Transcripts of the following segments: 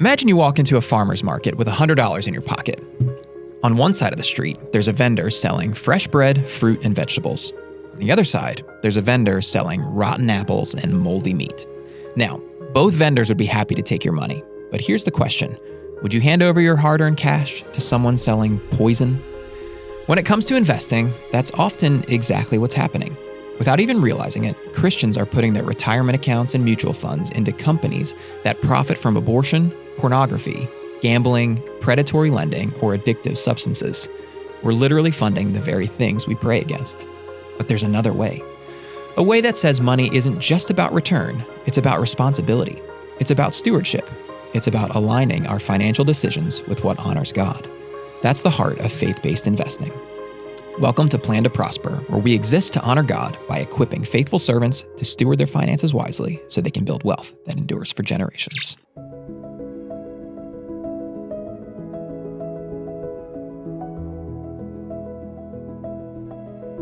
Imagine you walk into a farmer's market with $100 in your pocket. On one side of the street, there's a vendor selling fresh bread, fruit, and vegetables. On the other side, there's a vendor selling rotten apples and moldy meat. Now, both vendors would be happy to take your money, but here's the question. Would you hand over your hard-earned cash to someone selling poison? When it comes to investing, that's often exactly what's happening. Without even realizing it, Christians are putting their retirement accounts and mutual funds into companies that profit from abortion, pornography, gambling, predatory lending, or addictive substances. We're literally funding the very things we pray against. But there's another way. A way that says money isn't just about return, it's about responsibility. It's about stewardship. It's about aligning our financial decisions with what honors God. That's the heart of faith-based investing. Welcome to Plan to Prosper, where we exist to honor God by equipping faithful servants to steward their finances wisely so they can build wealth that endures for generations.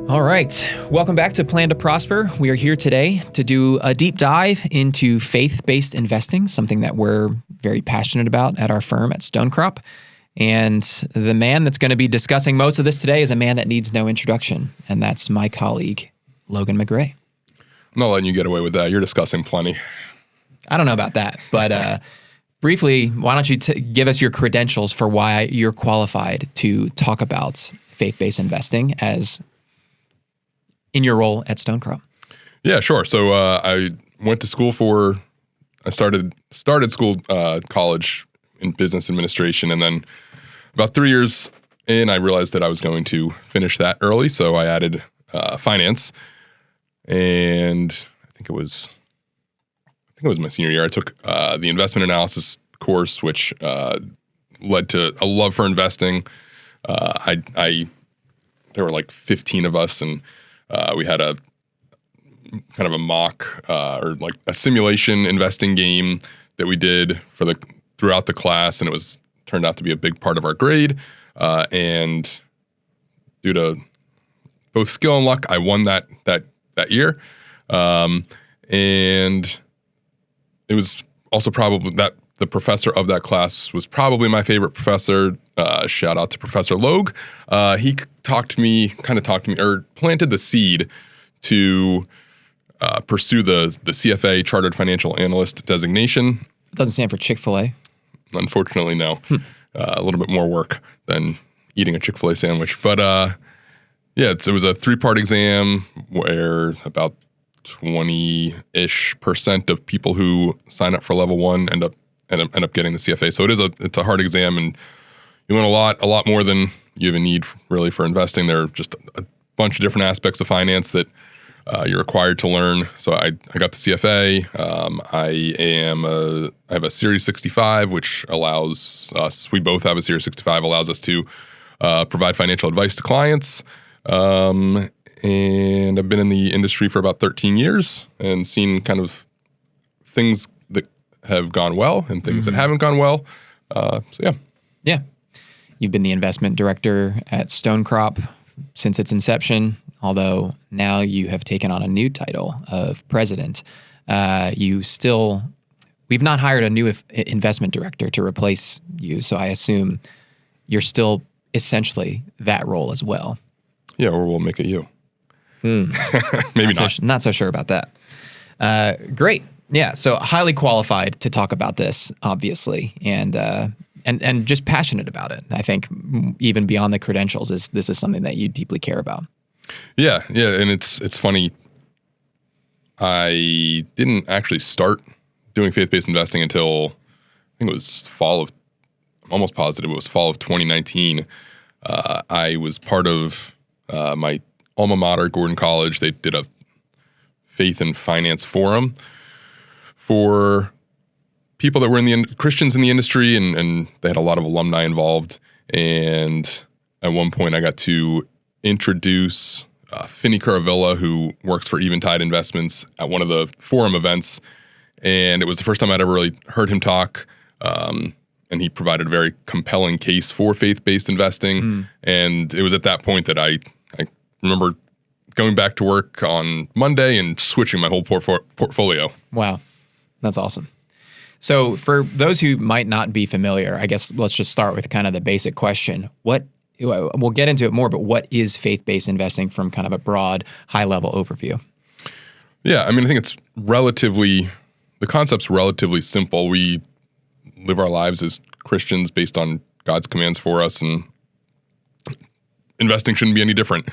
All right, welcome back to Plan to Prosper. We are here today to do a deep dive into faith-based investing, something that we're very passionate about at our firm at Stonecrop. And the man that's going to be discussing most of this today is a man that needs no introduction, and that's my colleague, Logan McGray. I'm not letting you get away with that. You're discussing plenty. I don't know about that, but briefly, why don't you give us your credentials for why you're qualified to talk about faith-based investing as in your role at Stonecrop? Yeah, sure. So I went to school I started college in business administration, and then about 3 years in, I realized that I was going to finish that early, so I added finance, and I think it was my senior year. I took the investment analysis course, which led to a love for investing. There were like 15 of us, and we had a kind of a mock or like a simulation investing game that we did throughout the class, and it turned out to be a big part of our grade. And due to both skill and luck, I won that year. And it was also probably that the professor of that class was probably my favorite professor. Shout out to Professor Logan. He planted the seed to pursue the CFA, Chartered Financial Analyst designation. It doesn't stand for Chick-fil-A. Unfortunately, no. A little bit more work than eating a Chick-fil-A sandwich. But it was a 3-part exam where about 20-ish% of people who sign up for level 1 end up getting the CFA. So it's a hard exam, and you learn a lot more than you even need really for investing. There are just a bunch of different aspects of finance that you're required to learn. So I got the CFA. I have a Series 65, which allows us. We both have a Series 65, allows us to provide financial advice to clients. And I've been in the industry for about 13 years and seen kind of things that have gone well and things that haven't gone well. Yeah. You've been the investment director at Stonecrop since its inception, although now you have taken on a new title of president. We've not hired a new investment director to replace you, so I assume you're still essentially that role as well. Yeah, or we'll make it you. Maybe not. Not so sure about that. Great. Yeah, so highly qualified to talk about this, obviously, and just passionate about it. I think even beyond the credentials, this is something that you deeply care about. Yeah, and it's funny. I didn't actually start doing faith-based investing until I think it was I'm almost positive it was fall of 2019. I was part of my alma mater, Gordon College. They did a faith and finance forum for people that were Christians in the industry, and they had a lot of alumni involved. And at one point, I got to introduce Finney Curavilla, who works for Eventide Investments, at one of the forum events. And it was the first time I'd ever really heard him talk. And he provided a very compelling case for faith-based investing. And it was at that point that I remember going back to work on Monday and switching my whole portfolio. Wow. That's awesome. So for those who might not be familiar, I guess let's just start with kind of the basic question. We'll get into it more, but what is faith-based investing from kind of a broad, high-level overview? Yeah, I mean, I think the concept's relatively simple. We live our lives as Christians based on God's commands for us, and investing shouldn't be any different.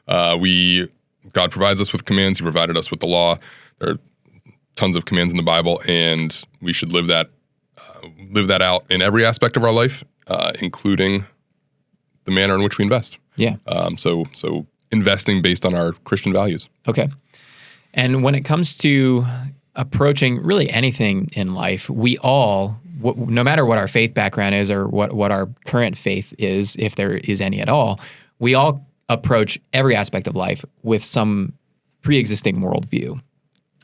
God provides us with commands. He provided us with the law. There are tons of commands in the Bible, and we should live that out in every aspect of our life, including the manner in which we invest. Yeah. So investing based on our Christian values. Okay. And when it comes to approaching really anything in life, we all, no matter what our faith background is or what our current faith is, if there is any at all, we all approach every aspect of life with some pre-existing worldview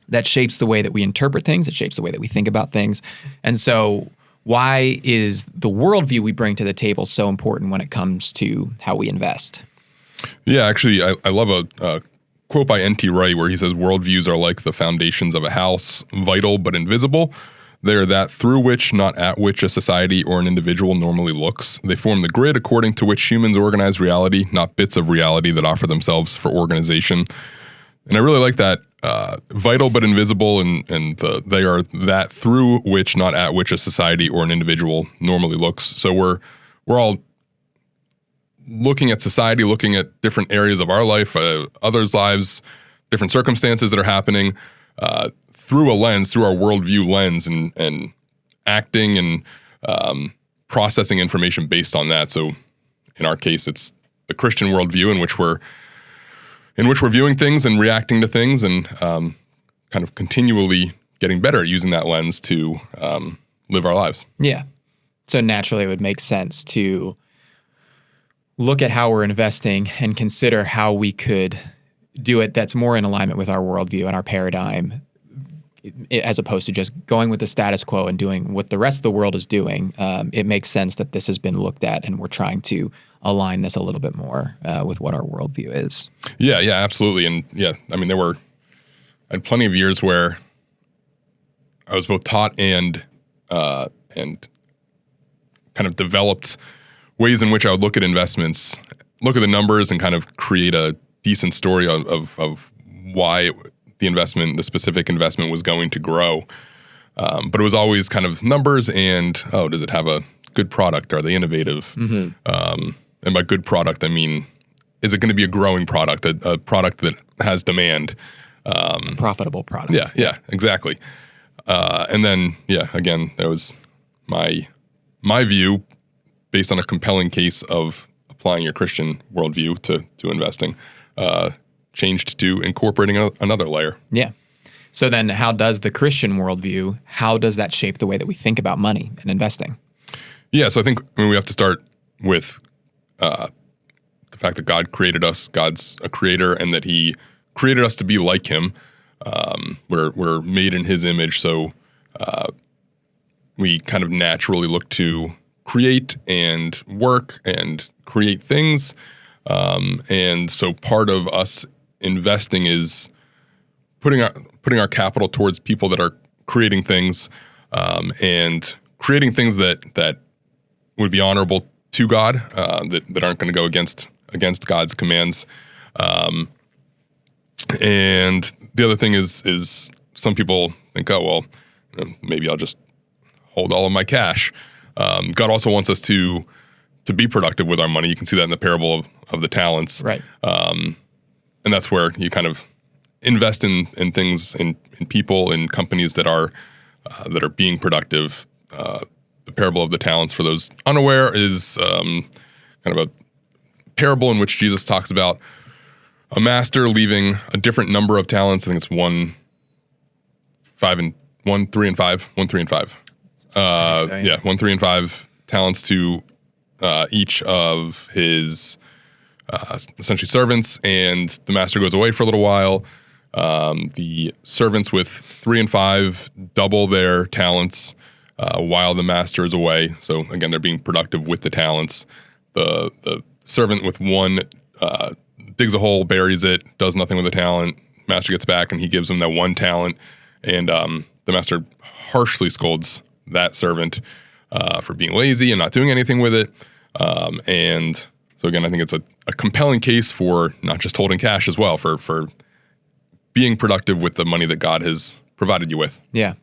that shapes the way that we interpret things, it shapes the way that we think about things. And so why is the worldview we bring to the table so important when it comes to how we invest? Yeah, actually, I love a quote by N.T. Wright where he says, worldviews are like the foundations of a house, vital but invisible. They are that through which, not at which, a society or an individual normally looks. They form the grid according to which humans organize reality, not bits of reality that offer themselves for organization. And I really like that vital but invisible, and they are that through which, not at which, a society or an individual normally looks. So we're all looking at society, looking at different areas of our life, others' lives, different circumstances that are happening through a lens, through our worldview lens, and acting and processing information based on that. So in our case, it's the Christian worldview in which we're viewing things and reacting to things, and kind of continually getting better at using that lens to live our lives. Yeah. So naturally, it would make sense to look at how we're investing and consider how we could do it that's more in alignment with our worldview and our paradigm, as opposed to just going with the status quo and doing what the rest of the world is doing. It makes sense that this has been looked at, and we're trying to align this a little bit more with what our worldview is. Yeah, absolutely. And yeah, I mean, I had plenty of years where I was both taught and kind of developed ways in which I would look at investments, look at the numbers, and kind of create a decent story of why the specific investment was going to grow. But it was always kind of numbers and, does it have a good product? Are they innovative? Mm-hmm. And by good product, I mean, is it going to be a growing product, a product that has demand? A profitable product. Yeah, exactly. And then, again, that was my view based on a compelling case of applying your Christian worldview to investing, changed to incorporating another layer. Yeah. So then how does the Christian worldview, how does that shape the way that we think about money and investing? Yeah, so I think we have to start with the fact that God created us. God's a creator, and that He created us to be like Him. We're made in His image, so we kind of naturally look to create and work and create things. And so part of us investing is putting our capital towards people that are creating things, and creating things that would be honorable to God, that aren't going to go against God's commands. And the other thing is some people think, maybe I'll just hold all of my cash. God also wants us to be productive with our money. You can see that in the parable of the talents. Right. And that's where you kind of invest in things, in people, in companies that are being productive. The parable of the talents, for those unaware, is kind of a parable in which Jesus talks about a master leaving a different number of talents. I think it's 1, 3, and 5. 1, 3, and 5. 1, 3, and 5 talents to each of his essentially servants, and the master goes away for a little while. The servants with 3 and 5 double their talents while the master is away. So again, they're being productive with the talents. The servant with 1 digs a hole, buries it, does nothing with the talent. Master gets back and he gives him that 1 talent, and the master harshly scolds that servant for being lazy and not doing anything with it. And so again, I think it's a compelling case for not just holding cash as well, for being productive with the money that God has provided you with. Yeah.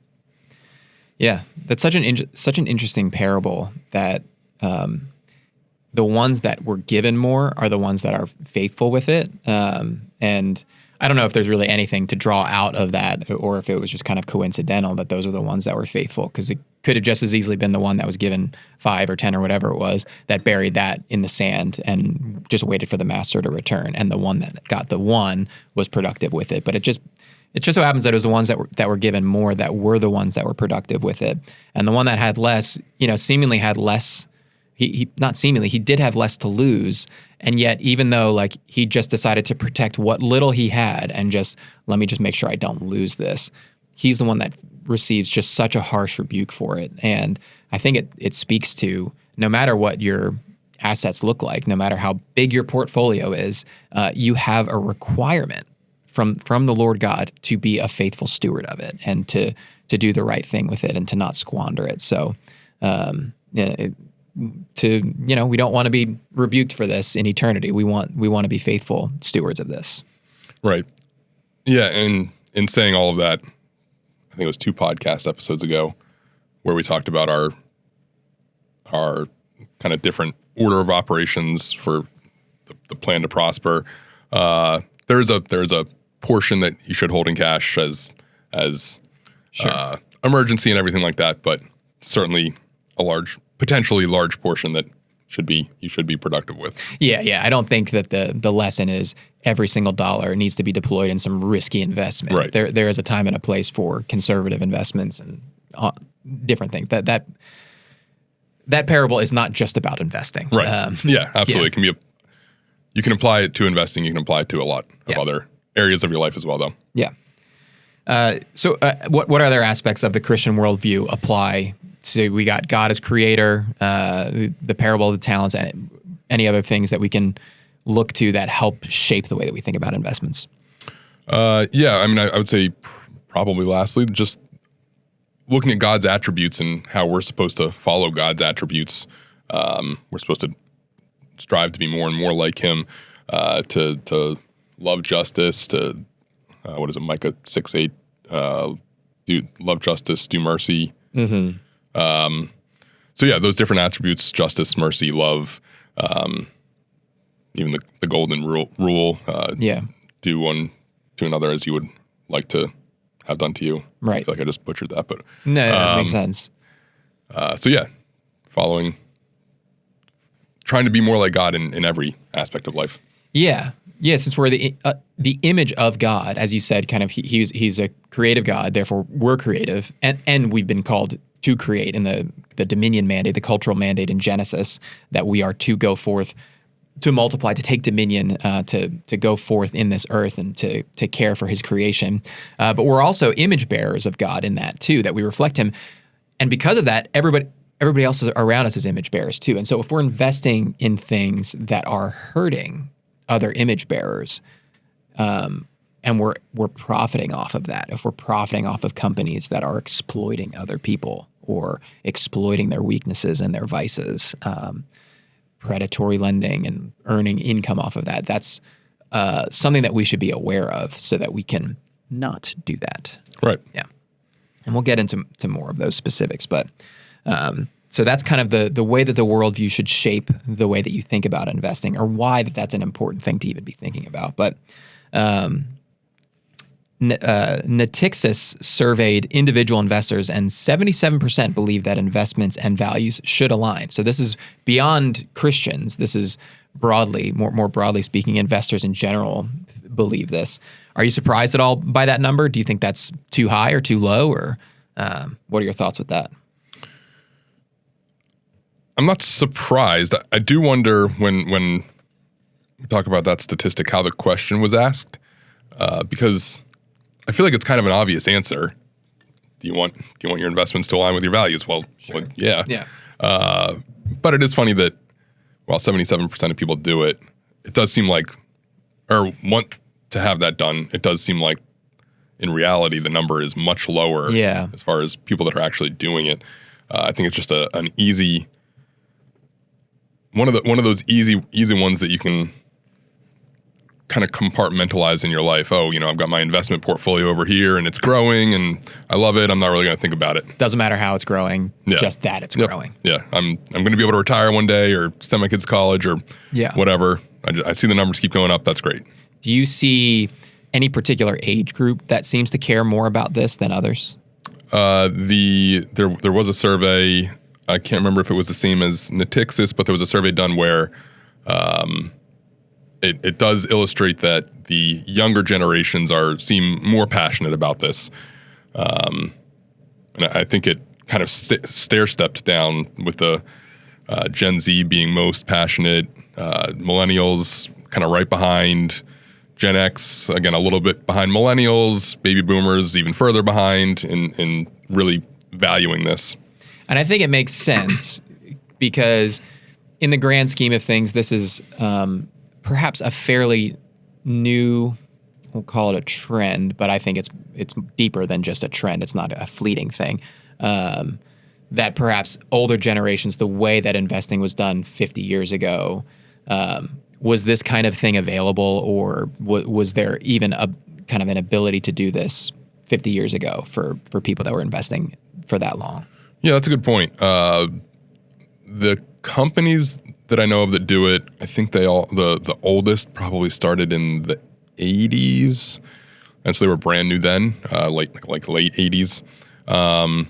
Yeah. That's such an interesting parable that the ones that were given more are the ones that are faithful with it. And I don't know if there's really anything to draw out of that, or if it was just kind of coincidental that those are the ones that were faithful, because it could have just as easily been the one that was given 5 or 10 or whatever it was that buried that in the sand and just waited for the master to return. And the one that got the 1 was productive with it. But it just so happens that it was the ones that were given more that were the ones that were productive with it. And the one that had less, seemingly had less. He not seemingly, he did have less to lose. And yet, even though like he just decided to protect what little he had and just, let me just make sure I don't lose this, he's the one that receives just such a harsh rebuke for it. And I think it speaks to, no matter what your assets look like, no matter how big your portfolio is, you have a requirement from the Lord God to be a faithful steward of it and to do the right thing with it and to not squander it. So, we don't want to be rebuked for this in eternity. We want to be faithful stewards of this. Right. Yeah, and in saying all of that, I think it was 2 podcast episodes ago where we talked about our kind of different order of operations for the plan to prosper. There's a portion that you should hold in cash as Sure. Emergency and everything like that, but certainly potentially large portion that you should be productive with. Yeah. I don't think that the lesson is every single dollar needs to be deployed in some risky investment. Right. There is a time and a place for conservative investments and different things. That parable is not just about investing. Right. Yeah, absolutely. Yeah. It can be you can apply it to investing. You can apply it to a lot of other areas of your life as well, though. Yeah. So what other aspects of the Christian worldview apply? So we got God as creator, the parable of the talents, and any other things that we can look to that help shape the way that we think about investments. I would say probably lastly, just looking at God's attributes and how we're supposed to follow God's attributes. We're supposed to strive to be more and more like Him, to love justice, to Micah 6:8, love justice, do mercy. Mm-hmm. Those different attributes: justice, mercy, love. Even the golden rule. Do one to another as you would like to have done to you. Right. I feel like I just butchered that, but no, that makes sense. Trying to be more like God in every aspect of life. Yeah. Since we're the image of God, as you said, kind of he's a creative God. Therefore, we're creative, and we've been called to create in the dominion mandate, the cultural mandate in Genesis, that we are to go forth, to multiply, to take dominion, to go forth in this earth and to care for His creation. But we're also image bearers of God in that too, that we reflect Him, and because of that, everybody else around us is image bearers too. And so, if we're investing in things that are hurting other image bearers, and we're profiting off of that, if we're profiting off of companies that are exploiting other people or exploiting their weaknesses and their vices, predatory lending and earning income off of that, that's something that we should be aware of so that we can not do that. Right. Yeah. And we'll get into more of those specifics, but so that's kind of the way that the worldview should shape the way that you think about investing, or why that's an important thing to even be thinking about. But Natixis surveyed individual investors, and 77% believe that investments and values should align. So this is beyond Christians. This is more broadly speaking, investors in general believe this. Are you surprised at all by that number? Do you think that's too high or too low, or what are your thoughts with that? I'm not surprised. I do wonder when we talk about that statistic, how the question was asked, because I feel like it's kind of an obvious answer. Do you want your investments to align with your values? Well, sure. Yeah. But it is funny that while 77% of people do it, it does seem like, or want to have that done, it does seem like in reality, the number is much lower. Yeah. As far as people that are actually doing it. I think it's just an easy one of those easy ones that you can kind of compartmentalize in your life. Oh, I've got my investment portfolio over here and it's growing and I love it. I'm not really going to think about it. Doesn't matter how it's growing, just that it's growing. Yeah, I'm going to be able to retire one day or send my kids to college or whatever. I see the numbers keep going up. That's great. Do you see any particular age group that seems to care more about this than others? There was a survey. I can't remember if it was the same as Natixis, but there was a survey done where it does illustrate that the younger generations seem more passionate about this. And I think it kind of stair-stepped down with the Gen Z being most passionate, millennials kind of right behind, Gen X, again, a little bit behind millennials, baby boomers even further behind in really valuing this. And I think it makes sense because in the grand scheme of things, this is perhaps a fairly new, we'll call it a trend, but I think it's deeper than just a trend. It's not a fleeting thing. That perhaps older generations, the way that investing was done 50 years ago, was this kind of thing available, or was there even a kind of an ability to do this 50 years ago for people that were investing for that long? Yeah, that's a good point. The companies that I know of that do it, I think the oldest probably started in the 80s, and so they were brand new then, like late 80s. And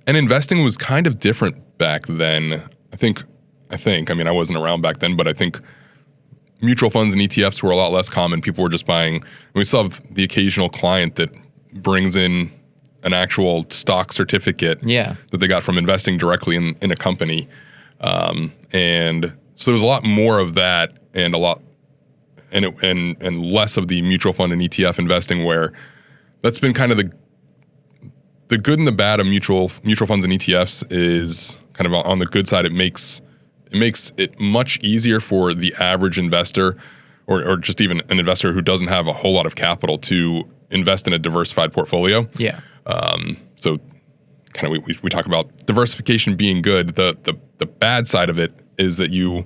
investing was kind of different back then. I think. I mean, I wasn't around back then, but I think mutual funds and ETFs were a lot less common. People were just buying. We still have the occasional client that brings in an actual stock certificate that they got from investing directly in a company. And so there was a lot more of that and and less of the mutual fund and ETF investing, where that's been kind of the good and the bad of mutual funds and ETFs is kind of on the good side. It makes it much easier for the average investor or just even an investor who doesn't have a whole lot of capital to invest in a diversified portfolio. Yeah. So kind of we talk about diversification being good. The bad side of it is that you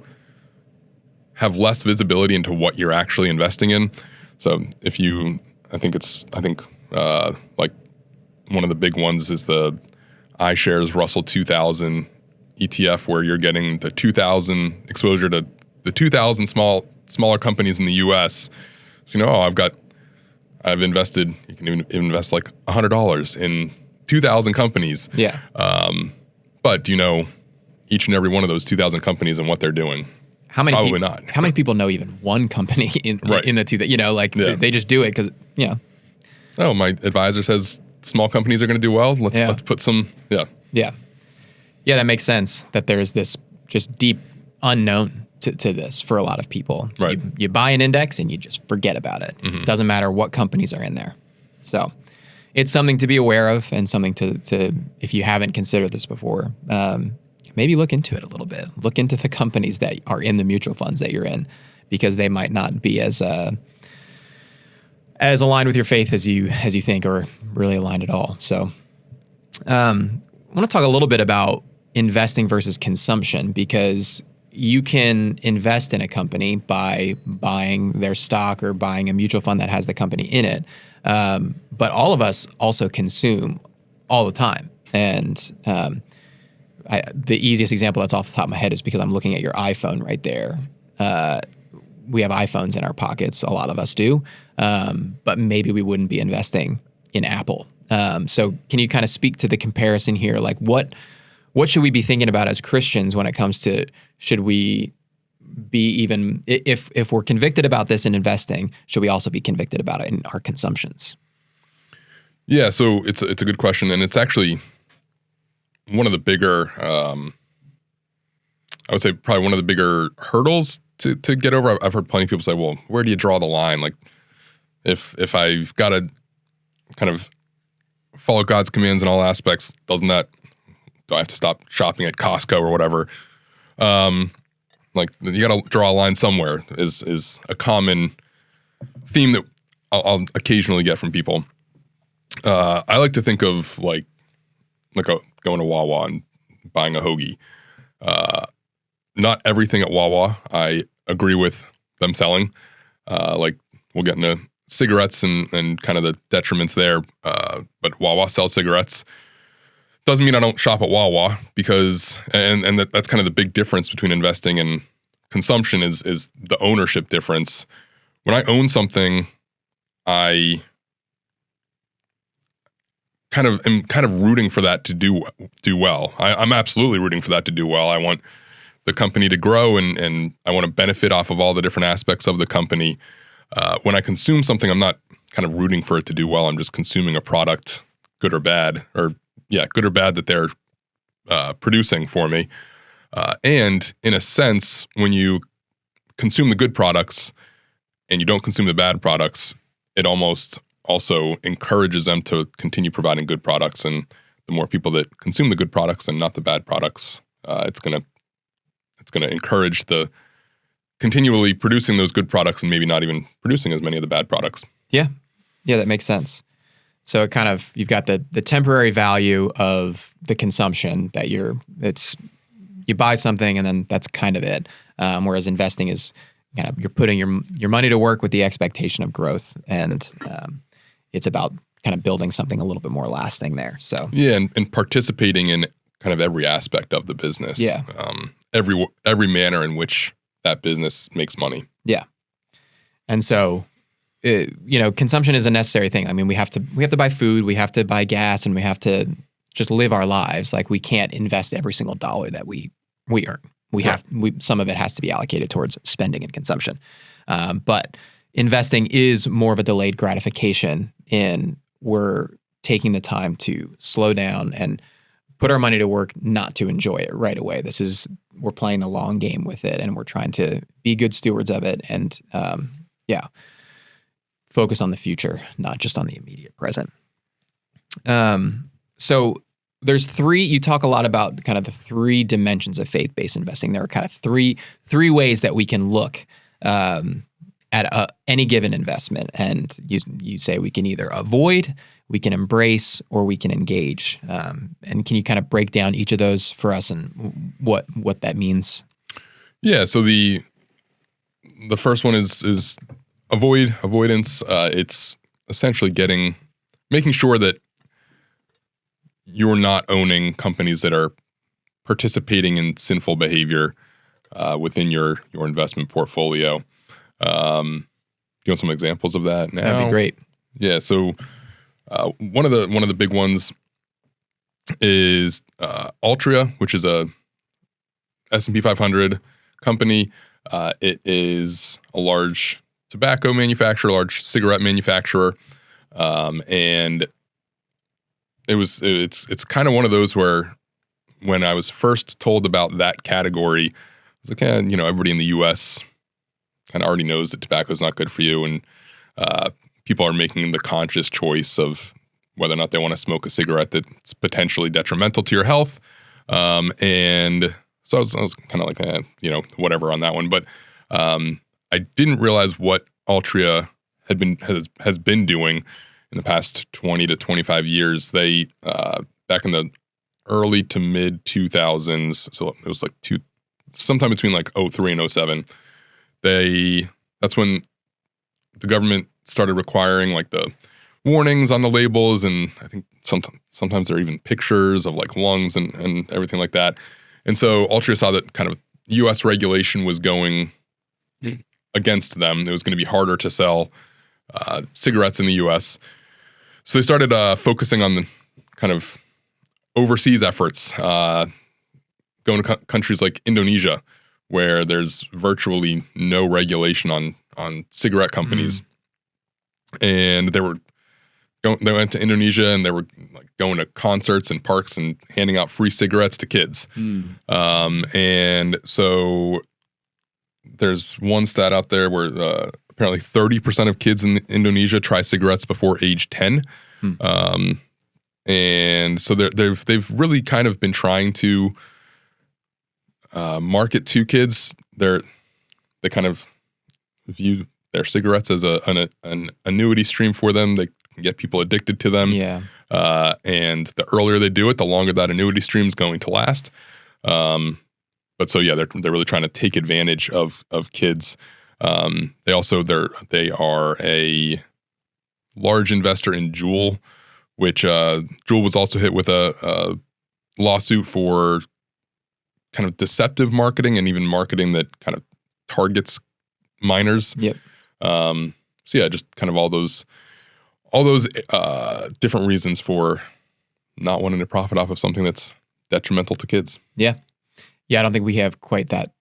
have less visibility into what you're actually investing in. So I think like one of the big ones is the iShares Russell 2000 ETF, where you're getting the 2,000 exposure to the 2,000 smaller companies in the U.S. So I've invested. You can even invest like $100 in 2,000 companies. Yeah. But do you know each and every one of those 2,000 companies and what they're doing? Probably not. How many people know even one company in the two that they just do it because Oh, my advisor says small companies are going to do well. Let's put some. Yeah, that makes sense that there's this just deep unknown to this for a lot of people. Right. You buy an index and you just forget about it. Mm-hmm. Doesn't matter what companies are in there. So it's something to be aware of and something to if you haven't considered this before, maybe look into it a little bit. Look into the companies that are in the mutual funds that you're in, because they might not be as aligned with your faith as you think, or really aligned at all. So I want to talk a little bit about investing versus consumption, because you can invest in a company by buying their stock or buying a mutual fund that has the company in it. But all of us also consume all the time. And the easiest example that's off the top of my head is because I'm looking at your iPhone right there. We have iPhones in our pockets. A lot of us do. But maybe we wouldn't be investing in Apple. So can you kind of speak to the comparison here? Like what should we be thinking about as Christians when it comes to, should we be even, if we're convicted about this in investing, should we also be convicted about it in our consumptions? Yeah, so it's a good question, and it's actually one of the bigger, I would say probably one of the bigger hurdles to get over. I've heard plenty of people say, well, where do you draw the line? Like if I've got to kind of follow God's commands in all aspects, do I have to stop shopping at Costco or whatever? Like you got to draw a line somewhere is a common theme that I'll occasionally get from people. I like to think of like going to Wawa and buying a hoagie. Not everything at Wawa I agree with them selling. Like we'll get into cigarettes and kind of the detriments there. But Wawa sells cigarettes. Doesn't mean I don't shop at Wawa because, and that's kind of the big difference between investing and consumption is the ownership difference. When I own something, I am kind of rooting for that to do well. I'm absolutely rooting for that to do well. I want the company to grow and I want to benefit off of all the different aspects of the company. When I consume something, I'm not kind of rooting for it to do well. I'm just consuming a product, good or bad, that they're producing for me. And in a sense, when you consume the good products and you don't consume the bad products, it almost also encourages them to continue providing good products. And the more people that consume the good products and not the bad products, it's gonna encourage the continually producing those good products and maybe not even producing as many of the bad products. Yeah, that makes sense. So it kind of, you've got the temporary value of the consumption that you buy something and then that's kind of it. Whereas investing is kind of, you're putting your money to work with the expectation of growth, and it's about kind of building something a little bit more lasting there. So yeah, and participating in kind of every aspect of the business. Yeah, every manner in which that business makes money. Yeah, and so consumption is a necessary thing. I mean, we have to buy food, we have to buy gas, and we have to just live our lives. Like we can't invest every single dollar that we earn. Some of it has to be allocated towards spending and consumption. But investing is more of a delayed gratification, and we're taking the time to slow down and put our money to work, not to enjoy it right away. We're playing the long game with it, and we're trying to be good stewards of it, and focus on the future, not just on the immediate present. So there's you talk a lot about kind of the three dimensions of faith-based investing. There are kind of three ways that we can look at any given investment. And you say we can either avoid, we can embrace, or we can engage. And can you kind of break down each of those for us and what that means? Yeah, so the first one is avoidance. It's essentially making sure that you're not owning companies that are participating in sinful behavior within your investment portfolio. Do you want some examples of that now? That'd be great. Yeah. So one of the big ones is Altria, which is a S&P 500 company. It is a large tobacco manufacturer, large cigarette manufacturer, and it's kind of one of those where when I was first told about that category, I was like, everybody in the U.S. kind of already knows that tobacco is not good for you, and people are making the conscious choice of whether or not they want to smoke a cigarette that's potentially detrimental to your health. And so I was kind of like, whatever on that one. But I didn't realize what Altria has been doing in the past 20 to 25 years. They back in the early to mid 2000s, so it was like sometime between like 03 and 07. That's when the government started requiring like the warnings on the labels, and I think sometimes there are even pictures of like lungs and everything like that. And so Altria saw that kind of U.S. regulation was going against them. It was going to be harder to sell cigarettes in the U.S. So they started focusing on the kind of overseas efforts, going to countries like Indonesia, where there's virtually no regulation on cigarette companies. And they went to Indonesia, and they were like going to concerts and parks and handing out free cigarettes to kids. And so there's one stat out there where apparently 30% of kids in Indonesia try cigarettes before age 10. And so they've really kind of been trying to market to kids. They kind of view their cigarettes as an annuity stream for them. They can get people addicted to them. Yeah. And the earlier they do it, the longer that annuity stream is going to last. But so yeah, they're really trying to take advantage of kids. They are a large investor in Juul, which Juul was also hit with a lawsuit for kind of deceptive marketing and even marketing that kind of targets minors. Yep. So yeah, just kind of all those different reasons for not wanting to profit off of something that's detrimental to kids. Yeah. Yeah, I don't think we have quite that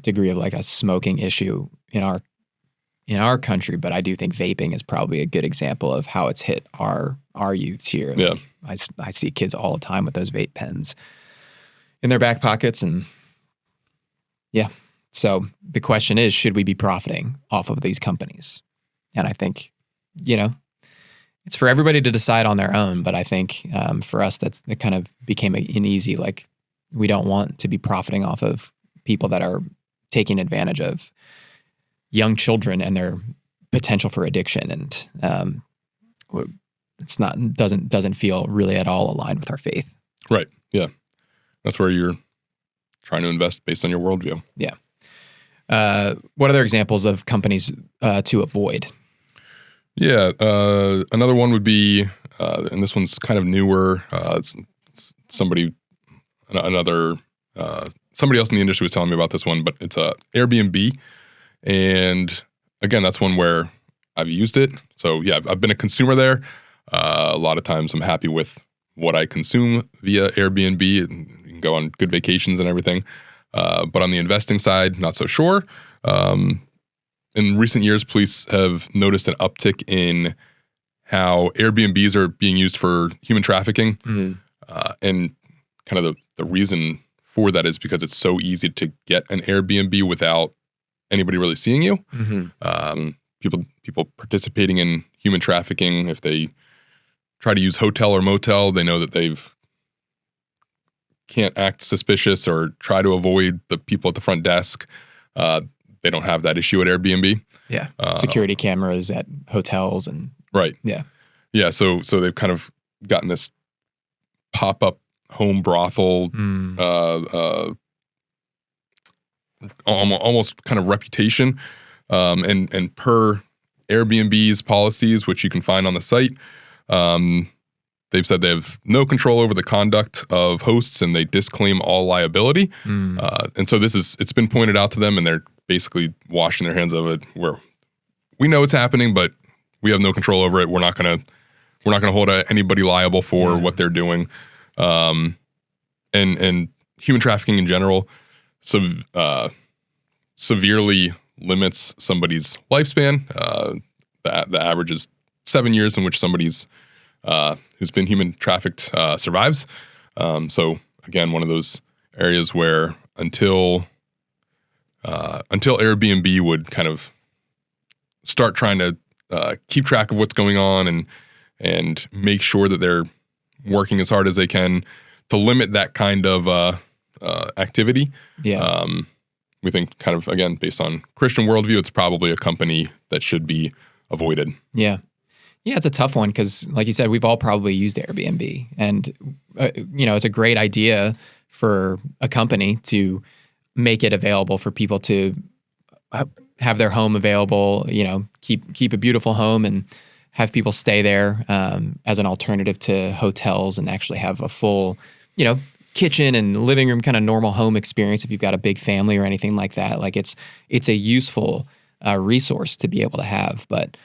degree of like a smoking issue in our country, but I do think vaping is probably a good example of how it's hit our youths here. Yeah. Like, I see kids all the time with those vape pens in their back pockets, and yeah. So the question is, should we be profiting off of these companies? And I think, it's for everybody to decide on their own, but I think for us, it kind of became an easy, like, we don't want to be profiting off of people that are taking advantage of young children and their potential for addiction. And it's doesn't feel really at all aligned with our faith. Right. Yeah. That's where you're trying to invest based on your worldview. Yeah. What other examples of companies to avoid? Yeah. Another one would be, and this one's kind of newer. Somebody else in the industry was telling me about this one, but it's Airbnb. And again, that's one where I've used it. So yeah, I've been a consumer there. A lot of times I'm happy with what I consume via Airbnb, and you can go on good vacations and everything. But on the investing side, not so sure. In recent years, police have noticed an uptick in how Airbnbs are being used for human trafficking. Mm-hmm. And kind of the reason for that is because it's so easy to get an Airbnb without anybody really seeing you. Mm-hmm. People participating in human trafficking, if they try to use hotel or motel, they know that can't act suspicious or try to avoid the people at the front desk. They don't have that issue at Airbnb. Yeah. Security cameras at hotels and right. Yeah. Yeah. So they've kind of gotten this pop-up home brothel, almost kind of reputation. And per Airbnb's policies, which you can find on the site, they've said they have no control over the conduct of hosts and they disclaim all liability. And so it's been pointed out to them, and they're basically washing their hands of it, where we know it's happening, but we have no control over it. We're not gonna hold anybody liable for what they're doing. And human trafficking in general severely limits somebody's lifespan. The average is 7 years in which somebody's who's been human trafficked survives. So again, one of those areas where until Airbnb would kind of start trying to keep track of what's going on and make sure that they're working as hard as they can to limit that kind of activity. Yeah. We think kind of, again, based on Christian worldview, it's probably a company that should be avoided. Yeah. Yeah, it's a tough one because, like you said, we've all probably used Airbnb. And, it's a great idea for a company to make it available for people to have their home available, keep a beautiful home and have people stay there as an alternative to hotels and actually have a full, kitchen and living room kind of normal home experience if you've got a big family or anything like that. Like it's a useful resource to be able to have, but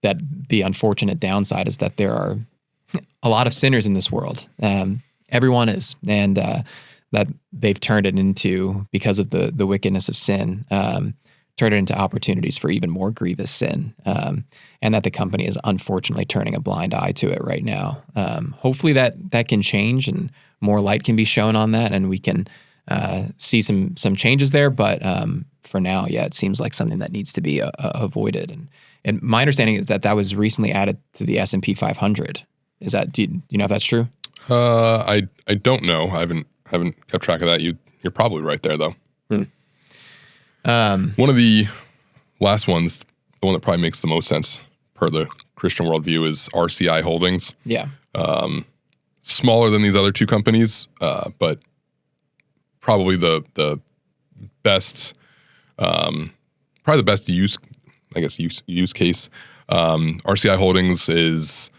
that the unfortunate downside is that there are a lot of sinners in this world. Everyone is, and that they've turned it into, because of the wickedness of sin, turned it into opportunities for even more grievous sin, and that the company is unfortunately turning a blind eye to it right now. Hopefully that can change and more light can be shown on that, and we can see some changes there. But for now, it seems like something that needs to be avoided. And my understanding is that was recently added to the S&P 500. Is that do you know if that's true? I don't know. I haven't kept track of that. You're probably right there though. One of the last ones, the one that probably makes the most sense per the Christian worldview is RCI Holdings. Yeah. Smaller than these other two companies, but probably the best, probably the best use case. RCI Holdings is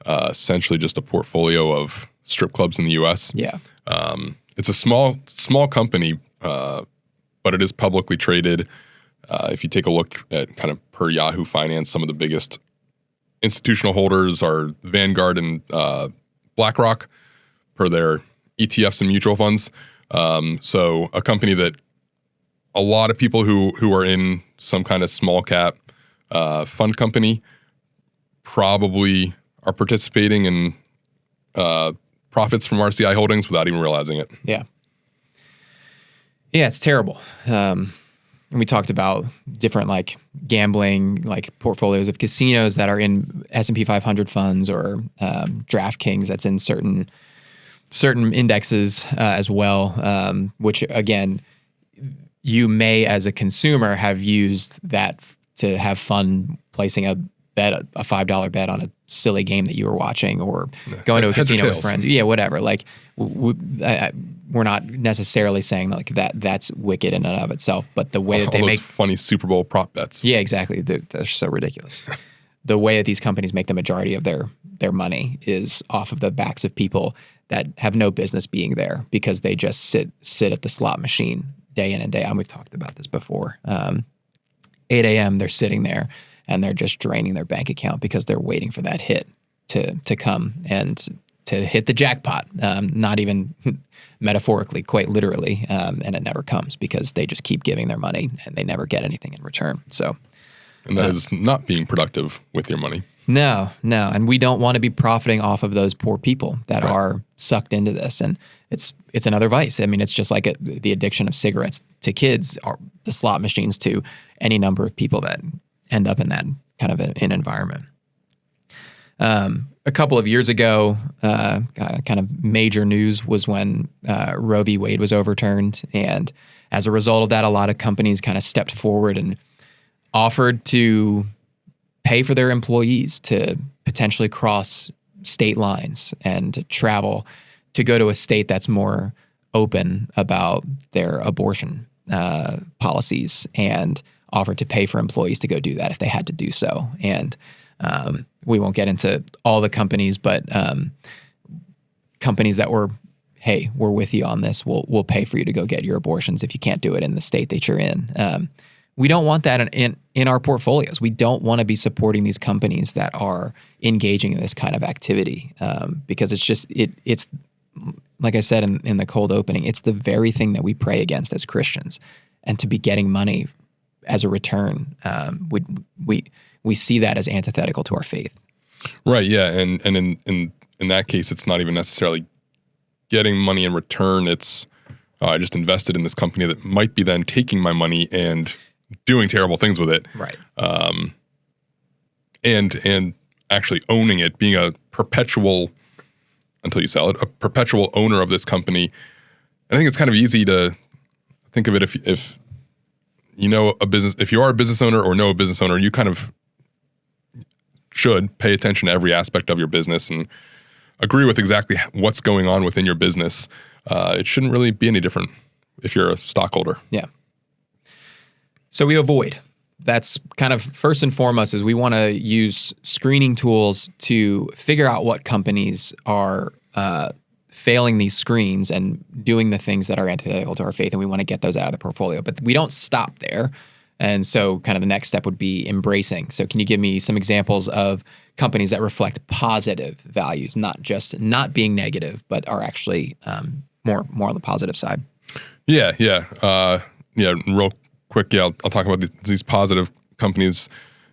essentially just a portfolio of strip clubs in the U.S. Yeah. It's a small company, but it is publicly traded. If you take a look at kind of per Yahoo Finance, some of the biggest institutional holders are Vanguard and BlackRock per their ETFs and mutual funds. So a company that a lot of people who are in some kind of small cap fund company probably are participating in profits from RCI Holdings without even realizing it. Yeah. Yeah, it's terrible. And we talked about different like gambling, like portfolios of casinos that are in S&P 500 funds or DraftKings that's in certain indexes as well, which again, you may as a consumer have used that to have fun placing a $5 bet on a silly game that you were watching or going to a casino with friends. Yeah, whatever. Like we're not necessarily saying like that's wicked in and of itself, but the way that they make funny Super Bowl prop bets. Yeah, exactly. They're so ridiculous. The way that these companies make the majority of their money is off of the backs of people that have no business being there because they just sit at the slot machine day in and day out. And we've talked about this before. 8 a.m. they're sitting there and they're just draining their bank account because they're waiting for that hit to come and to hit the jackpot. Not even metaphorically, quite literally. And it never comes because they just keep giving their money and they never get anything in return. So, and that is not being productive with your money. No. And we don't want to be profiting off of those poor people that are sucked into this. And it's another vice. I mean, it's just like the addiction of cigarettes to kids, or the slot machines to any number of people that end up in that kind of an environment. A couple of years ago, kind of major news was when Roe v. Wade was overturned. And as a result of that, a lot of companies kind of stepped forward and offered to pay for their employees to potentially cross state lines and travel to go to a state that's more open about their abortion policies, and offered to pay for employees to go do that if they had to do so. And we won't get into all the companies, but companies that were, hey, we're with you on this. We'll pay for you to go get your abortions if you can't do it in the state that you're in. We don't want that in our portfolios. We don't want to be supporting these companies that are engaging in this kind of activity because it's just it's like I said in the cold opening, it's the very thing that we pray against as Christians, and to be getting money as a return, we see that as antithetical to our faith. Right. Yeah. And in that case, it's not even necessarily getting money in return. It's I just invested in this company that might be then taking my money and doing terrible things with it. Right. And actually owning it, being a perpetual, until you sell it, a perpetual owner of this company. I think it's kind of easy to think of it if you know a business, if you are a business owner or know a business owner, you kind of should pay attention to every aspect of your business and agree with exactly what's going on within your business. It shouldn't really be any different if you're a stockholder. Yeah. So we avoid. That's kind of first and foremost is we want to use screening tools to figure out what companies are failing these screens and doing the things that are antithetical to our faith, and we want to get those out of the portfolio. But we don't stop there. And so kind of the next step would be embracing. So can you give me some examples of companies that reflect positive values, not just not being negative, but are actually more on the positive side? Yeah. Real quick, I'll talk about these positive companies.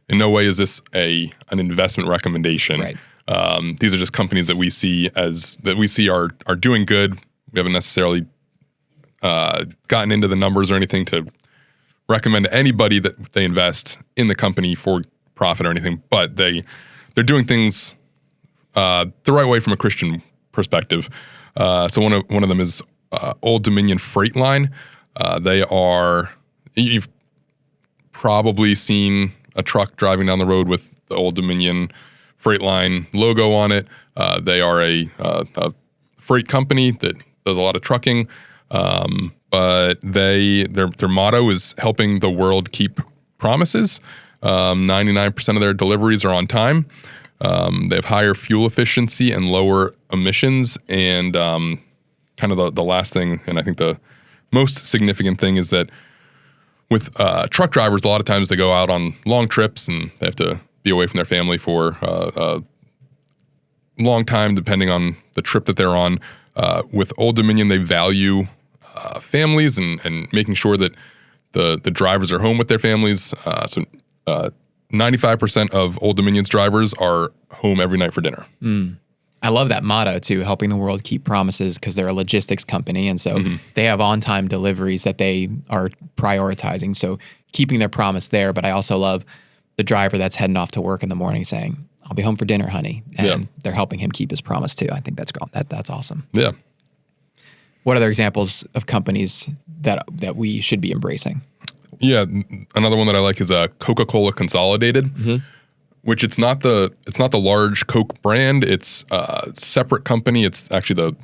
In no way is this an investment recommendation. Right. These are just companies that we see are doing good. We haven't necessarily gotten into the numbers or anything to recommend to anybody that they invest in the company for profit or anything, but they're doing things the right way from a Christian perspective. So one of them is Old Dominion Freight Line. You've probably seen a truck driving down the road with the Old Dominion freight line logo on it. They are a freight company that does a lot of trucking, but their motto is helping the world keep promises. 99% of their deliveries are on time. They have higher fuel efficiency and lower emissions. And kind of the last thing, and I think the most significant thing, is that with truck drivers, a lot of times they go out on long trips and they have to be away from their family for a long time, depending on the trip that they're on. With Old Dominion, they value families and making sure that the drivers are home with their families. So 95% of Old Dominion's drivers are home every night for dinner. I love that motto too, helping the world keep promises, because they're a logistics company. And so they have on-time deliveries that they are prioritizing. So keeping their promise there. But I also love the driver that's heading off to work in the morning saying, I'll be home for dinner, honey. And they're helping him keep his promise too. I think that's awesome. Yeah. What other examples of companies that we should be embracing? Yeah, another one that I like is Coca-Cola Consolidated, which it's not the large Coke brand. It's a separate company. It's actually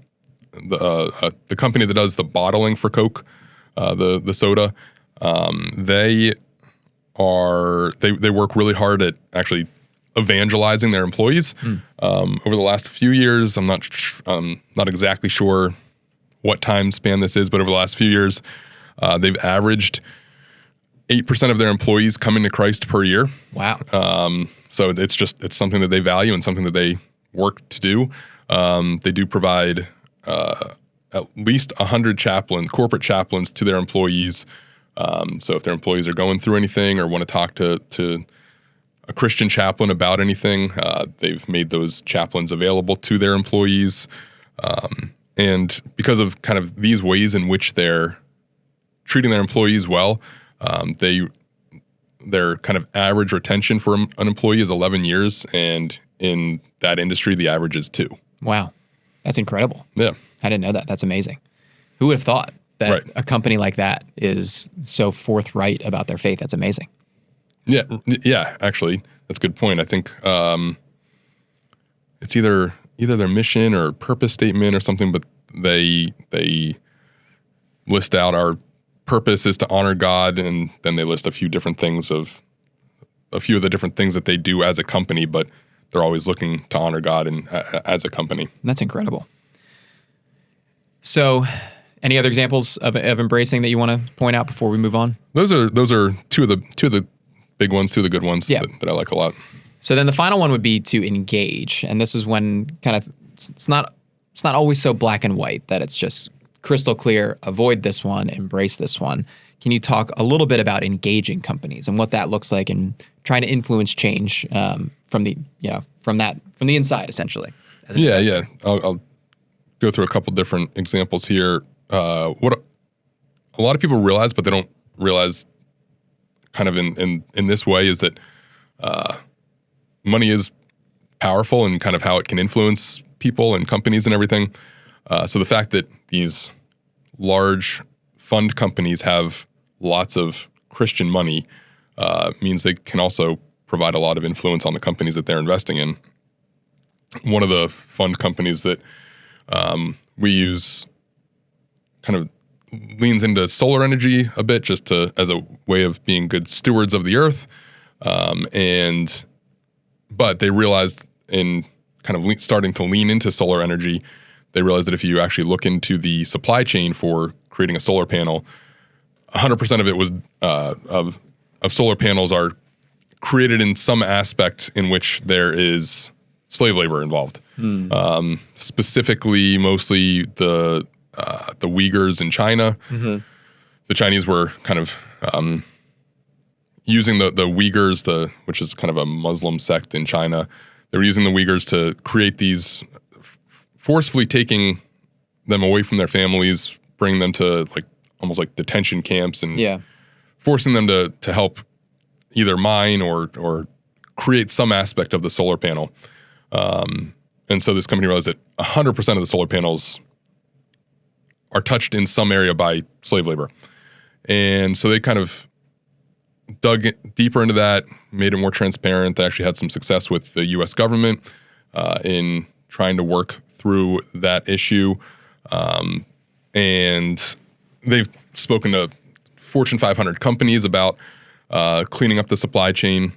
the company that does the bottling for Coke, the soda. They work really hard at actually evangelizing their employees. Over the last few years, I'm not exactly sure what time span this is, but over the last few years, they've averaged 8% of their employees coming to Christ per year. Wow. So it's something that they value and something that they work to do. They do provide at least 100 corporate chaplains to their employees. So if their employees are going through anything or want to talk to a Christian chaplain about anything, they've made those chaplains available to their employees. And because of kind of these ways in which they're treating their employees well, their kind of average retention for an employee is 11 years, and in that industry, the average is 2. Wow. That's incredible. Yeah. I didn't know that. That's amazing. Who would have thought that a company like that is so forthright about their faith? That's amazing. Yeah, actually, that's a good point. I think it's either their mission or purpose statement or something, but they list out our purpose is to honor God, and then they list a few of the different things that they do as a company, but they're always looking to honor God and as a company. That's incredible. So, any other examples of embracing that you want to point out before we move on? Those are two of the big ones, two of the good ones that I like a lot. So then the final one would be to engage, and this is when kind of it's not always so black and white that it's just crystal clear, avoid this one, embrace this one. Can you talk a little bit about engaging companies and what that looks like and trying to influence change from the inside, essentially? Yeah. I'll go through a couple different examples here. What a lot of people realize, but they don't realize kind of in this way, is that money is powerful and kind of how it can influence people and companies and everything. So the fact that these large fund companies have lots of Christian money means they can also provide a lot of influence on the companies that they're investing in. One of the fund companies that we use kind of leans into solar energy a bit, just as a way of being good stewards of the earth. But they realized in kind of starting to lean into solar energy, they realized that if you actually look into the supply chain for creating a solar panel, 100% of it was of solar panels are created in some aspect in which there is slave labor involved. Specifically, mostly the Uyghurs in China. The Chinese were kind of using the Uyghurs, which is kind of a Muslim sect in China. They were using the Uyghurs to create these, forcefully taking them away from their families, bringing them to almost like detention camps, and forcing them to help either mine or create some aspect of the solar panel. And so this company realized that 100% of the solar panels are touched in some area by slave labor. And so they kind of dug deeper into that, made it more transparent. They actually had some success with the U.S. government in trying to work through that issue. And they've spoken to Fortune 500 companies about cleaning up the supply chain.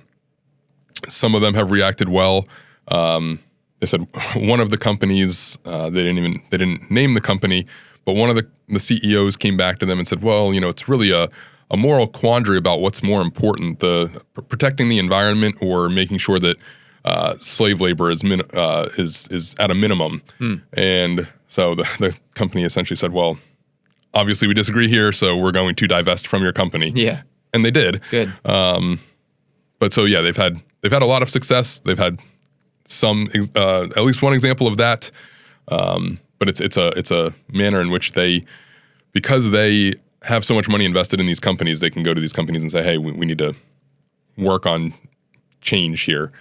Some of them have reacted well. They said one of the companies, they didn't name the company, but one of the CEOs came back to them and said, well, it's really a moral quandary about what's more important, the protecting the environment or making sure that slave labor is at a minimum. And so the company essentially said, well, obviously we disagree here, so we're going to divest from your company. Yeah. And they did. Good. But so yeah, they've had a lot of success. They've had some at least one example of that. But it's a manner in which because they have so much money invested in these companies, they can go to these companies and say, hey, we need to work on change here.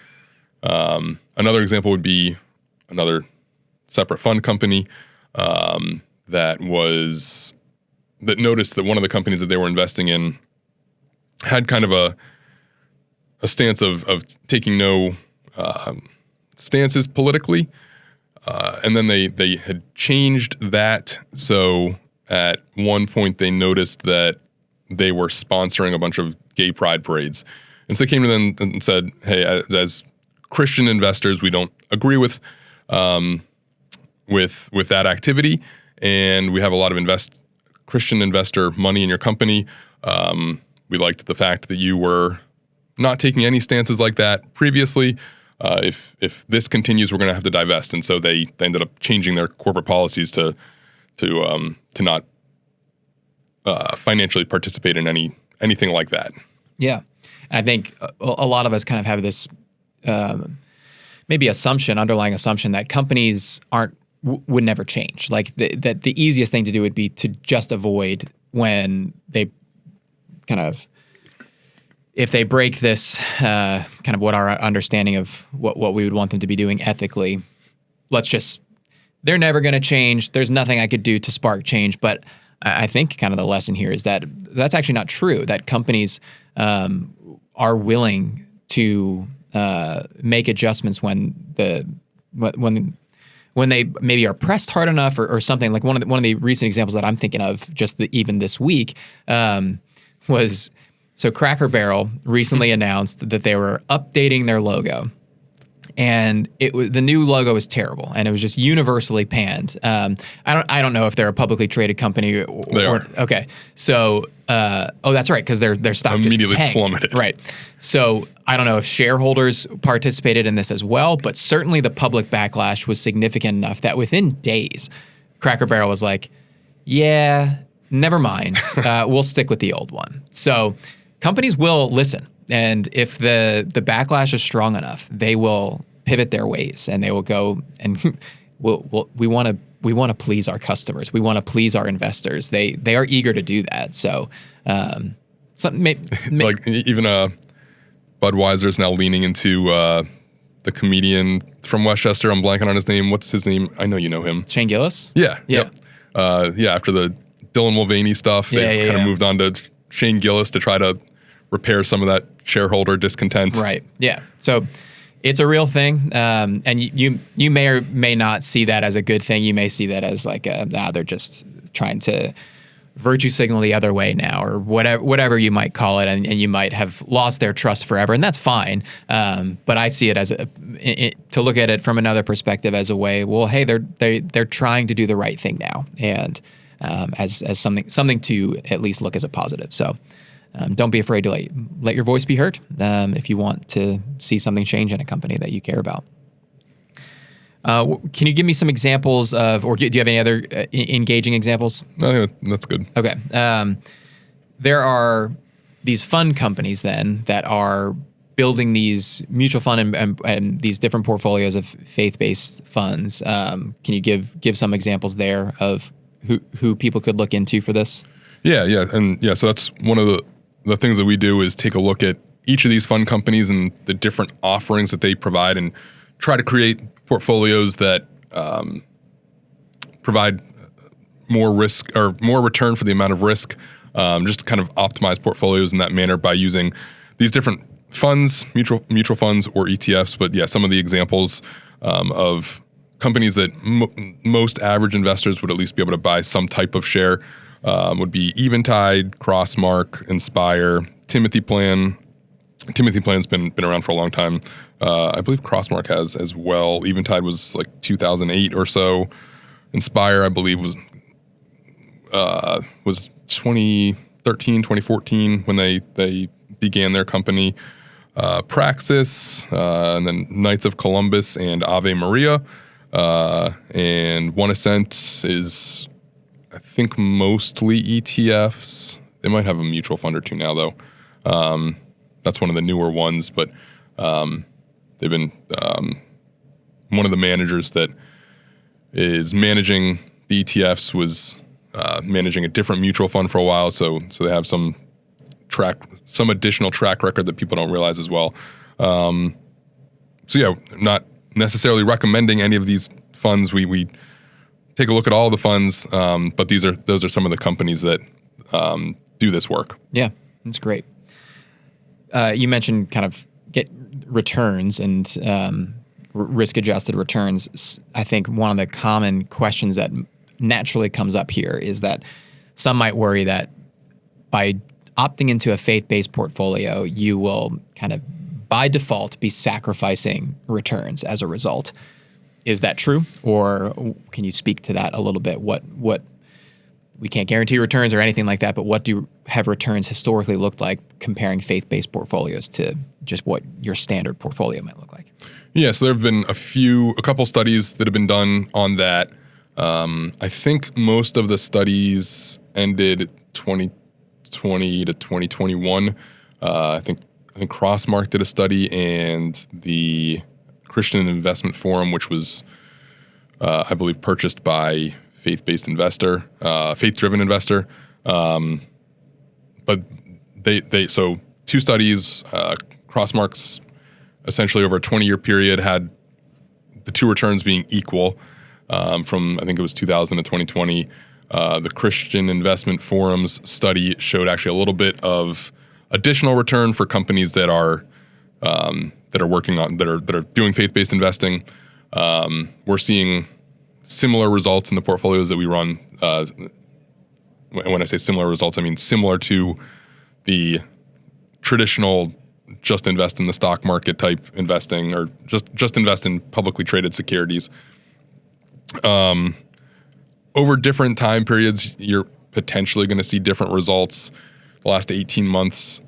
Another example would be another separate fund company that noticed that one of the companies that they were investing in had kind of a stance of taking no stances politically, and then they had changed that. So at one point they noticed that they were sponsoring a bunch of gay pride parades, and so they came to them and said, "Hey, as Christian investors, we don't agree with that activity, and we have a lot of Christian investor money in your company. We liked the fact that you were not taking any stances like that previously. If this continues, we're going to have to divest." And so they ended up changing their corporate policies to not financially participate in anything like that. Yeah, I think a lot of us kind of have this maybe underlying assumption that companies would never change. Like that the easiest thing to do would be to just avoid when they if they break this kind of what our understanding of what we would want them to be doing ethically, they're never going to change. There's nothing I could do to spark change. But I think kind of the lesson here is that that's actually not true, that companies are willing to make adjustments when they maybe are pressed hard enough or something. Like one of the recent examples that I'm thinking of just even this week was, so Cracker Barrel recently announced that they were updating their logo, and the new logo was terrible, and it was just universally panned. I don't know if they're a publicly traded company. They are. Okay, so that's right, because their stock immediately just tanked. Plummeted. Right. So I don't know if shareholders participated in this as well, but certainly the public backlash was significant enough that within days, Cracker Barrel was like, "Yeah, never mind. We'll stick with the old one." So companies will listen, and if the backlash is strong enough, they will pivot their ways, and they will go and we want to please our customers. We want to please our investors. They are eager to do that. So like even Budweiser's now leaning into the comedian from Westchester. I'm blanking on his name. What's his name? I know you know him. Shane Gillis? Yeah. Yep. After the Dylan Mulvaney stuff, they've kind of moved on to Shane Gillis to try to repair some of that shareholder discontent. Right. Yeah. So it's a real thing. And you may or may not see that as a good thing. You may see that as like they're just trying to virtue signal the other way now, or whatever you might call it, and you might have lost their trust forever, and that's fine. But I see it as to look at it from another perspective as a way. Well, hey, they're trying to do the right thing now, and as something to at least look as a positive. So don't be afraid to let your voice be heard if you want to see something change in a company that you care about. Can you give me some examples of, or do you have any other engaging examples? No, that's good. Okay. There are these fund companies then that are building these mutual fund and these different portfolios of faith-based funds. Can you give some examples there of who people could look into for this? Yeah. So that's one of the things that we do is take a look at each of these fund companies and the different offerings that they provide, and try to create portfolios that provide more risk or more return for the amount of risk just to kind of optimize portfolios in that manner by using these different funds, mutual funds or ETFs. But yeah, some of the examples of companies that most average investors would at least be able to buy some type of share would be Eventide, Crossmark, Inspire, Timothy Plan. Timothy Plan's been around for a long time. I believe Crossmark has as well. Eventide was like 2008 or so. Inspire, I believe, was 2013, 2014 when they began their company. Praxis, and then Knights of Columbus and Ave Maria. And One Ascent is, I think, mostly ETFs. They might have a mutual fund or two now, though. That's one of the newer ones, but they've been one of the managers that is managing the ETFs was managing a different mutual fund for a while, so they have some additional track record that people don't realize as well. So yeah, not necessarily recommending any of these funds. We take a look at all the funds, but those are some of the companies that do this work. Yeah, that's great. You mentioned kind of get returns and risk-adjusted returns. I think one of the common questions that naturally comes up here is that some might worry that by opting into a faith-based portfolio, you will kind of by default be sacrificing returns as a result. Is that true? Or can you speak to that a little bit? What we can't guarantee returns or anything like that, but what have returns historically looked like comparing faith-based portfolios to just what your standard portfolio might look like? Yeah, so there have been a couple studies that have been done on that. I think most of the studies ended 2020 to 2021. I think Crossmark did a study, and the Christian Investment Forum, which was, I believe, purchased by faith-driven investor. But so two studies, Crossmark's essentially over a 20-year period had the two returns being equal from, I think it was 2000 to 2020. The Christian Investment Forum's study showed actually a little bit of additional return for companies that are working on that are doing faith-based investing. We're seeing similar results in the portfolios that we run. When I say similar results, I mean similar to the traditional just invest in the stock market type investing, or just invest in publicly traded securities. Over different time periods, you're potentially going to see different results. The last 18 months,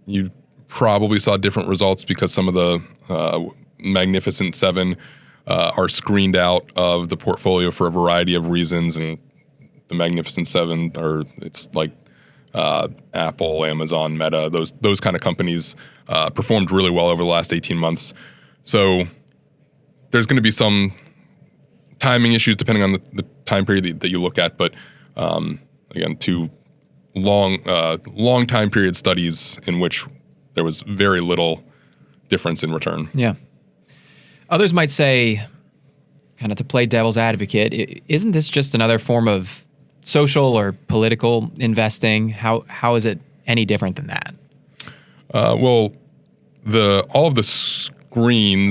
you probably saw different results because some of the Magnificent Seven are screened out of the portfolio for a variety of reasons. And the Magnificent Seven it's like Apple, Amazon, Meta, those kind of companies performed really well over the last 18 months. So there's going to be some timing issues depending on the time period that you look at. But again, two long time period studies in which there was very little difference in return. Yeah. Others might say, kind of to play devil's advocate, isn't this just another form of social or political investing? How is it any different than that? Well, all of the screening,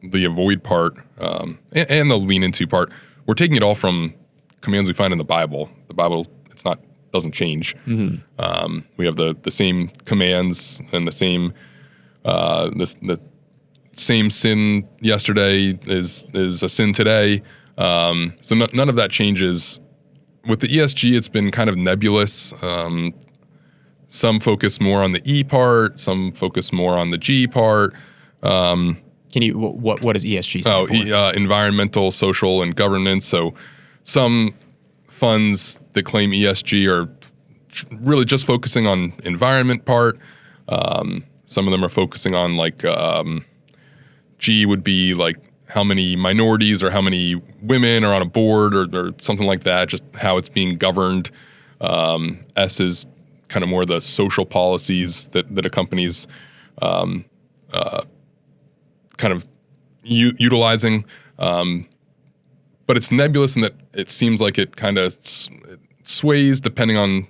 the avoid part, and the lean into part, we're taking it all from commands we find in the Bible. The Bible, doesn't change. Mm-hmm. We have the same commands and the same the same sin yesterday is a sin today. So none of that changes. With the ESG, it's been kind of nebulous. Some focus more on the E part, some focus more on the G part. Can you what does ESG stand for? Environmental, social, and governance. So some funds that claim ESG are really just focusing on environment part. Some of them are focusing on G would be like how many minorities or how many women are on a board or something like that, just how it's being governed. S is kind of more the social policies that a company's kind of utilizing. But it's nebulous in that it seems like it kind of sways depending on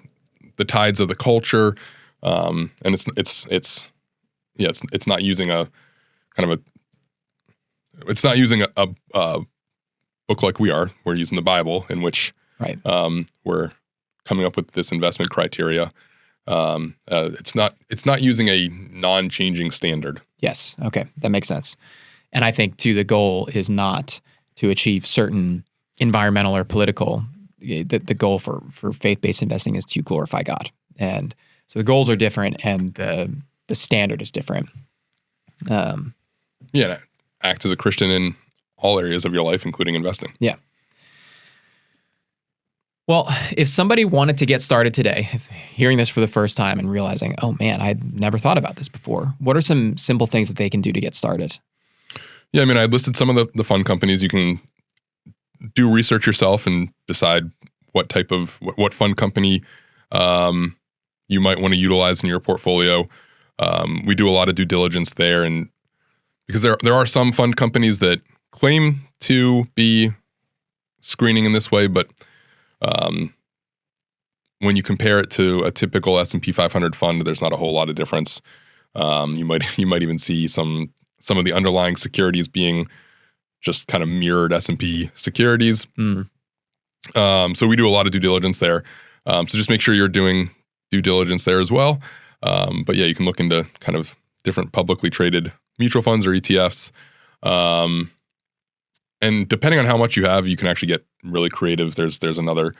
the tides of the culture, and it's not using a kind of it's not using a book like we're using the Bible, in which Right. We're coming up with this investment criteria. It's not using a non-changing standard. Yes. Okay. That makes sense. And I think too, the goal is not to achieve certain environmental or political. The goal for faith-based investing is to glorify God. And so the goals are different and the standard is different. Act as a Christian in all areas of your life, including investing. Yeah. Well, if somebody wanted to get started today, hearing this for the first time and realizing, oh man, I'd never thought about this before, what are some simple things that they can do to get started? Yeah, I mean, I listed some of the fund companies. You can do research yourself and decide what type of what fund company you might want to utilize in your portfolio. We do a lot of due diligence there, and because there are some fund companies that claim to be screening in this way, but when you compare it to a typical S&P 500 fund, there's not a whole lot of difference. You might even see some of the underlying securities being just kind of mirrored S&P securities. So we do a lot of due diligence there. So just make sure you're doing due diligence there as well. But yeah, you can look into kind of different publicly traded mutual funds or ETFs. And depending on how much you have, you can actually get really creative. There's another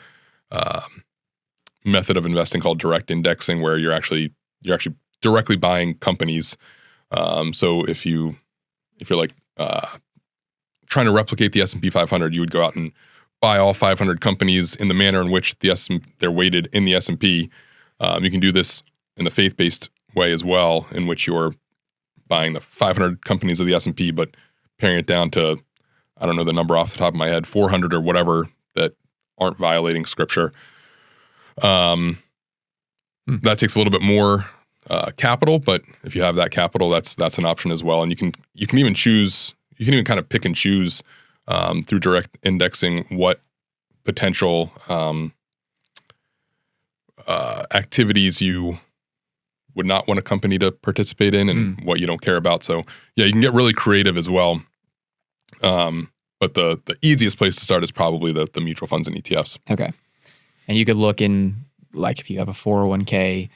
method of investing called direct indexing, where you're actually directly buying companies. So if you're like trying to replicate the S&P 500, you would go out and buy all 500 companies in the manner in which they're weighted in the S&P. You can do this in the faith-based way as well, in which you're buying the 500 companies of the S&P, but paring it down to, I don't know the number off the top of my head, 400 or whatever that aren't violating scripture. That takes a little bit more capital, but if you have that capital, that's an option as well. And you can even kind of pick and choose through direct indexing what potential activities you would not want a company to participate in and what you don't care about. So yeah, you can get really creative as well. But the easiest place to start is probably the mutual funds and ETFs. Okay. And you could look in, like if you have a 401k,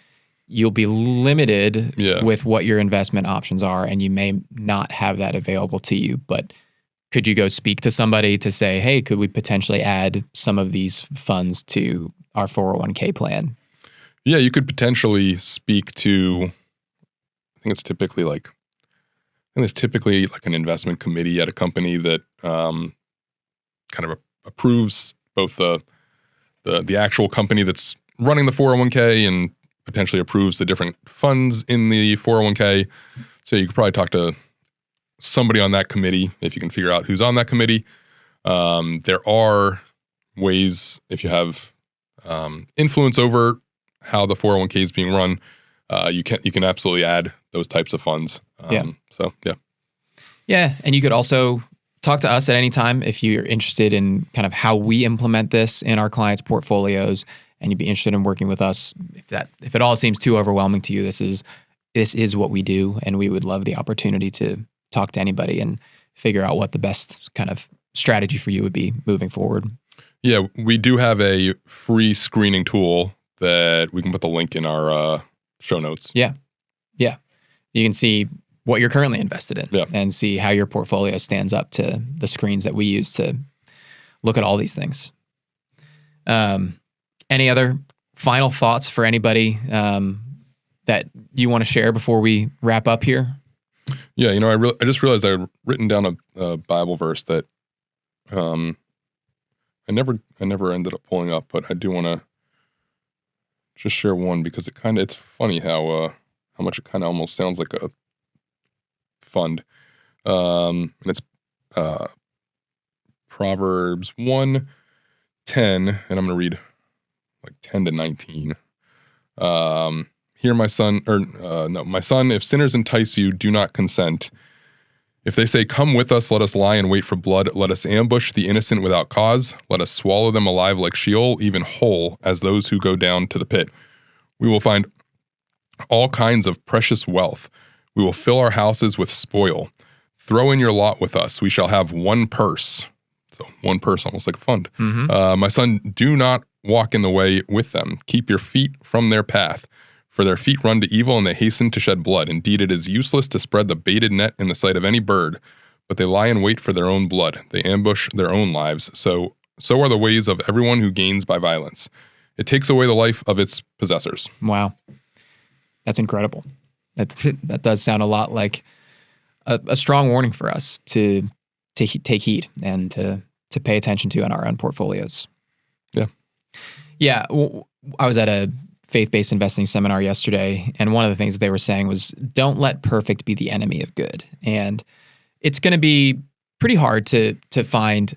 you'll be limited with what your investment options are, and you may not have that available to you. But could you go speak to somebody to say, hey, could we potentially add some of these funds to our 401k plan? Yeah, you could potentially speak to, I think it's typically like an investment committee at a company that kind of approves both the actual company that's running the 401k and potentially approves the different funds in the 401k. So you could probably talk to somebody on that committee if you can figure out who's on that committee. There are ways, if you have influence over how the 401k is being run, you can absolutely add those types of funds. So yeah. Yeah, and you could also talk to us at any time if you're interested in kind of how we implement this in our clients' portfolios, and you'd be interested in working with us. If it all seems too overwhelming to you, this is what we do, and we would love the opportunity to talk to anybody and figure out what the best kind of strategy for you would be moving forward. Yeah, we do have a free screening tool that we can put the link in our show notes. Yeah. You can see what you're currently invested in and see how your portfolio stands up to the screens that we use to look at all these things. Any other final thoughts for anybody that you want to share before we wrap up here? Yeah, I just realized I had written down a Bible verse that I never ended up pulling up, but I do want to just share one because it's funny how much it kind of almost sounds like a fund. And it's Proverbs 1:10, and I'm going to read like 10 to 19. Hear my son, my son, if sinners entice you, do not consent. If they say, 'Come with us, let us lie and wait for blood. Let us ambush the innocent without cause. Let us swallow them alive like Sheol, even whole as those who go down to the pit. We will find all kinds of precious wealth. We will fill our houses with spoil. Throw in your lot with us. We shall have one purse.'" So one purse, almost like a fund. "My son, do not walk in the way with them. Keep your feet from their path. For their feet run to evil and they hasten to shed blood. Indeed, it is useless to spread the baited net in the sight of any bird, but they lie in wait for their own blood. They ambush their own lives. So are the ways of everyone who gains by violence. It takes away the life of its possessors." Wow. That's incredible. That does sound a lot like a strong warning for us to take heed and to pay attention to in our own portfolios. Yeah. Yeah. I was at a faith-based investing seminar yesterday, and one of the things they were saying was, don't let perfect be the enemy of good. And it's going to be pretty hard to find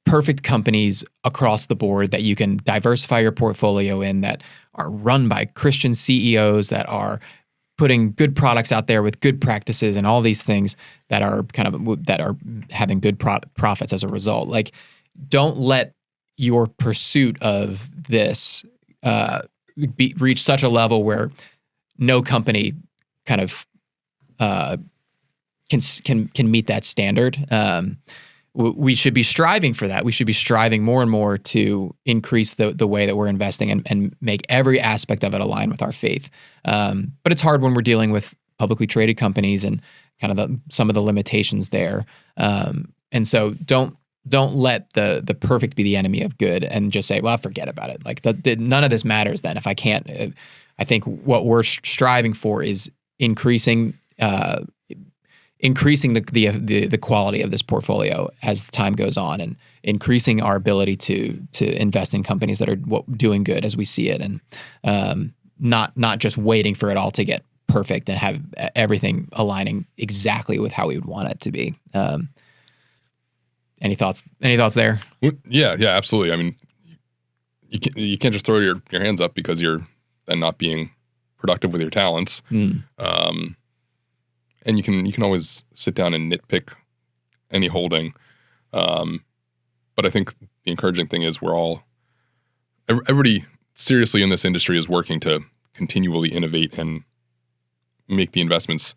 perfect companies across the board that you can diversify your portfolio in, that are run by Christian CEOs, that are putting good products out there with good practices and all these things that are having good profits as a result. Like, don't let your pursuit of this reach such a level where no company kind of can meet that standard. We should be striving for that. We should be striving more and more to increase the way that we're investing and make every aspect of it align with our faith. But it's hard when we're dealing with publicly traded companies and kind of some of the limitations there. And so don't let the perfect be the enemy of good and just say, well, forget about it. Like none of this matters then if I can't. I think what we're striving for is increasing the quality of this portfolio as time goes on, and increasing our ability to invest in companies that are doing good as we see it, and not just waiting for it all to get perfect and have everything aligning exactly with how we would want it to be. Any thoughts there? Yeah, absolutely. I mean, you can't just throw your hands up because you're then not being productive with your talents. And you can always sit down and nitpick any holding. But I think the encouraging thing is everybody seriously in this industry is working to continually innovate and make the investments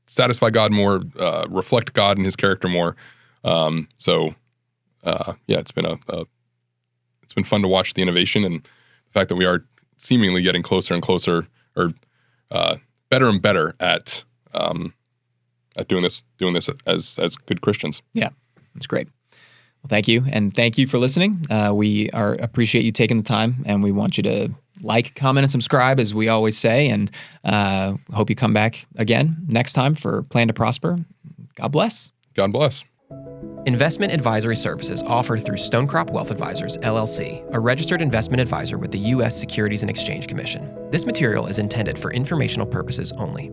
satisfy God more, reflect God and His character more. It's been fun to watch the innovation and the fact that we are seemingly getting closer and closer, or better and better at doing this as good Christians. Yeah, that's great. Well, thank you, and thank you for listening. We appreciate you taking the time, and we want you to like, comment, and subscribe, as we always say, and hope you come back again next time for Plan to Prosper. God bless. God bless. Investment advisory services offered through Stonecrop Wealth Advisors, LLC, a registered investment advisor with the U.S. Securities and Exchange Commission. This material is intended for informational purposes only.